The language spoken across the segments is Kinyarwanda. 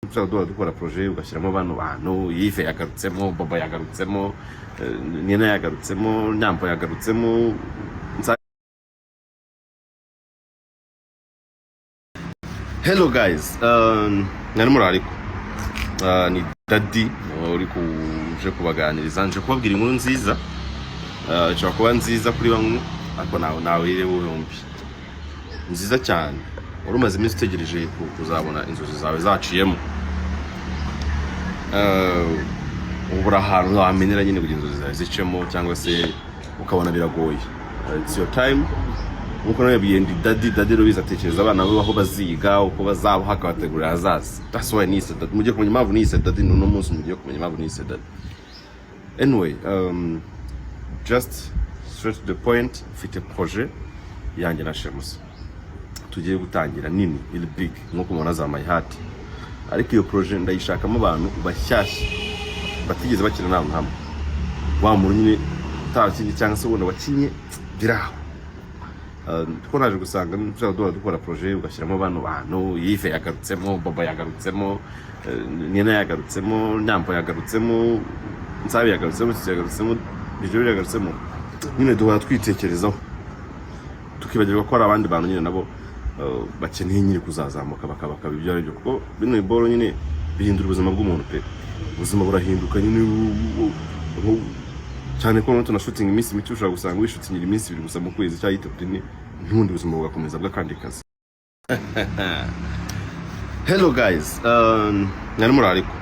Duhora dukora projet ugashyiramo bantu Yves yagarutsemo, Baba yagarutsemo, Nina yagarutsemo, Nyambo yagarutsemo. Hello guys, nari murariko ni Daddy uri kuje kubaganiriza, nje kubabwira inkuru nziza, cyo kuba nziza kuri bamwe ariko nawe ire wumbi nziza cyane. Urumaze iminsi utegereje kuzabona inzozi zawe zaciyemo, ubura ahantu wamenera nyine kugira inzozi zawe zicemo, cyangwa se ukabona biragoye. It's your time. Nkuko nabwiye ndi Daddy Rubiza atekereza abana be aho baziga, uko bazaba hakabategurira hazaza. That's why nise Daddy. Mujye kumenya impamvu nise Daddy no munsi, mujye kumenya impamvu nise Daddy. Anyway, just straight to the point, mfite projet yanjye na Shemusa tugiye gutangira nini, ili big nkuko mubona za my heart. Ariko iyo projet ndayishakamo abantu bashyashya batigeze bakina nawe hamwe, wa muntu nyine utakinye cyangwa se ubona wakinye biraho. Tuko naje gusanga duhora dukora projet ugashyiramo bantu Yves yagarutsemo, Baba yagarutsemo, Nina yagarutsemo, Nyambo yagarutsemo, Nsabe yagarutsemo, yagarutsemo, Bijoro yagarutsemo. Nyine duhora twitekerezaho tukibagirwa ko ari abandi bantu nyine nabo bakeneye nyine kuzazamuka bakaba ibyo aribyo, kuko bino iboro nyine bihindura ubuzima bw'umuntu pe. Ubuzima burahinduka nyine cyane ko tuna shooting iminsi mike ushaka gusanga wishutingira iminsi 2 gusa mu kwezi cyangwa 3 ntundi ubuzima bugakomeza bw'akandi kazi. Hello guys, nari murariko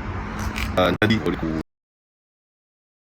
Daddy uri